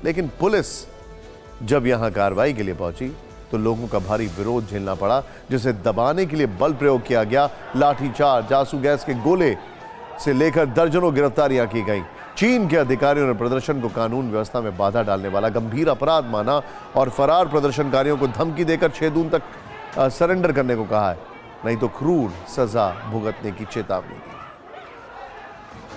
लेकिन पुलिस जब यहां कार्रवाई के लिए पहुंची तो लोगों का भारी विरोध झेलना पड़ा, जिसे दबाने के लिए बल प्रयोग किया गया। लाठीचार्ज, आंसू गैस के गोले से लेकर दर्जनों गिरफ्तारियां की गईं। चीन के अधिकारियों ने प्रदर्शन को कानून व्यवस्था में बाधा डालने वाला गंभीर अपराध माना और फरार प्रदर्शनकारियों को धमकी देकर 6 जून तक सरेंडर करने को कहा है, नहीं तो क्रूर सजा भुगतने की चेतावनी दी।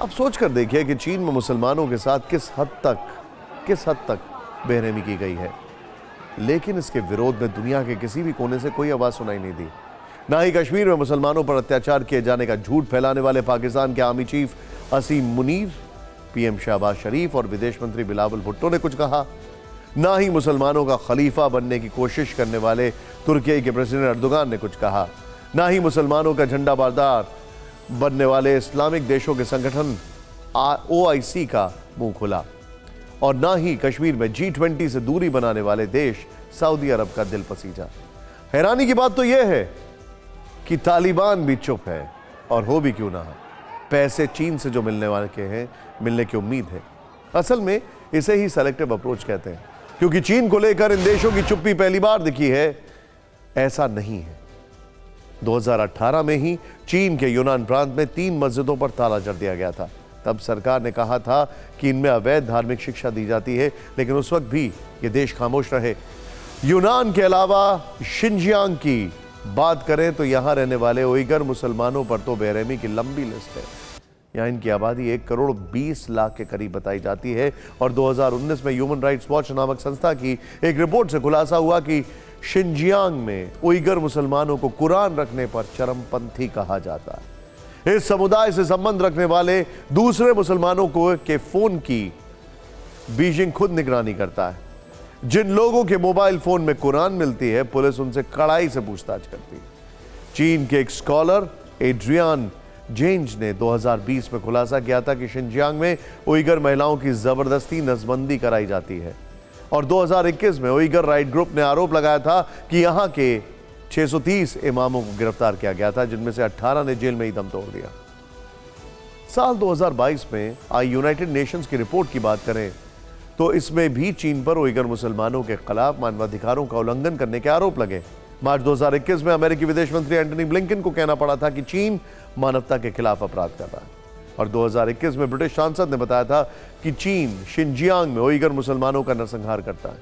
अब सोचकर देखिए कि चीन में मुसलमानों के साथ किस हद तक बेरहमी की गई है, लेकिन इसके विरोध में दुनिया के किसी भी कोने से कोई आवाज सुनाई नहीं दी। ना ही कश्मीर में मुसलमानों पर अत्याचार किए जाने का झूठ फैलाने वाले पाकिस्तान के आर्मी चीफ असीम मुनीर, पीएम शहबाज शरीफ और विदेश मंत्री बिलावल भुट्टो ने कुछ कहा। ना ही मुसलमानों का खलीफा बनने की कोशिश करने वाले तुर्की के प्रेसिडेंट अर्दोगान ने कुछ कहा। ना ही मुसलमानों का झंडा बरदार बनने वाले इस्लामिक देशों के संगठन OIC का मुंह खुला, और ना ही कश्मीर में G20 से दूरी बनाने वाले देश सऊदी अरब का दिल पसीजा। हैरानी की बात तो यह है कि तालिबान भी चुप है, और हो भी क्यों ना हो, पैसे चीन से जो मिलने वाले के हैं, मिलने की उम्मीद है। असल में इसे ही सेलेक्टिव अप्रोच कहते हैं, क्योंकि चीन को लेकर इन देशों की चुप्पी पहली बार दिखी है। ऐसा नहीं है। 2018 में ही चीन के यूनान प्रांत में 3 मस्जिदों पर ताला जड़ दिया गया था। तब सरकार ने कहा था कि इनमें अवैध धार्मिक शिक्षा दी जाती है, लेकिन उस वक्त भी ये देश खामोश रहे। यूनान के अलावा शिनजियांग की बात करें तो यहां रहने वाले उइगर मुसलमानों पर तो बेरहमी की लंबी लिस्ट है। यहाँ इनकी आबादी 1 करोड़ 20 लाख के करीब बताई जाती है, और 2019 में ह्यूमन राइट्स वॉच नामक संस्था की एक रिपोर्ट से खुलासा हुआ कि शिनजियांग में उइगर मुसलमानों को कुरान रखने पर चरमपंथी कहा जाता है। इस समुदाय से संबंध रखने वाले दूसरे मुसलमानों को के फोन की बीजिंग खुद निगरानी करता है। जिन लोगों के मोबाइल फोन में कुरान मिलती है, पुलिस उनसे कड़ाई से पूछताछ करती है। चीन के एक स्कॉलर एड्रियान जेंज ने 2020 में खुलासा किया था कि शिनजियांग में उइगर महिलाओं की जबरदस्ती नसबंदी कराई जाती है, और 2021 में उइगर राइट ग्रुप ने आरोप लगाया था कि यहां के 630 इमामों को गिरफ्तार किया गया था, जिनमें से 18 ने जेल में ही दम तोड़ दिया। साल 2022 में आई यूनाइटेड नेशंस की रिपोर्ट की बात करें तो इसमें भी चीन पर उइगर मुसलमानों के खिलाफ मानवाधिकारों का उल्लंघन करने के आरोप लगे। मार्च 2021 में अमेरिकी विदेश मंत्री एंटनी ब्लिंकन को कहना पड़ा था कि चीन मानवता के खिलाफ अपराध कर रहा है, और 2021 में ब्रिटिश सांसद ने बताया था कि चीन शिनजियांग में उइगर मुसलमानों का नरसंहार करता है।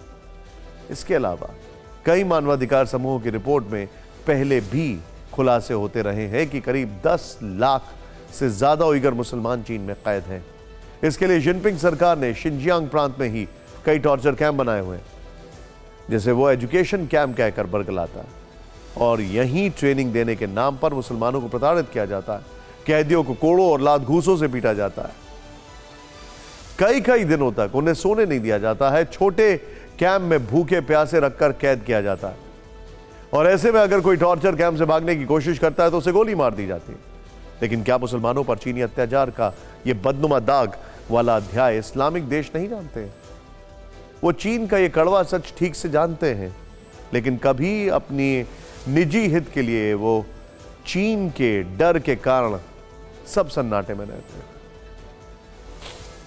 इसके अलावा कई मानवाधिकार समूहों की रिपोर्ट में पहले भी खुलासे होते रहे हैं कि करीब 10 लाख से ज्यादा उइगर मुसलमान चीन में कैद हैं। इसके लिए जिनपिंग सरकार ने शिनजियांग प्रांत में ही कई टॉर्चर कैंप बनाए हुए हैं, जिसे वो एजुकेशन कैंप कहकर बरगलाता है, और यहीं ट्रेनिंग देने के नाम पर मुसलमानों को प्रताड़ित किया जाता है। कैदियों को कोड़ों और लात घूसों से पीटा जाता है। कई दिनों तक उन्हें सोने नहीं दिया जाता है। छोटे कैंप में भूखे प्यासे रखकर कैद किया जाता है, और ऐसे में अगर कोई टॉर्चर कैंप से भागने की कोशिश करता है तो उसे गोली मार दी जाती है। लेकिन क्या मुसलमानों पर चीनी अत्याचार का ये बदनुमा दाग वाला अध्याय इस्लामिक देश नहीं जानते हैं? वो चीन का ये कड़वा सच ठीक से जानते हैं, लेकिन कभी अपनी निजी हित के लिए वो चीन के डर के कारण सब सन्नाटे में रहते हैं।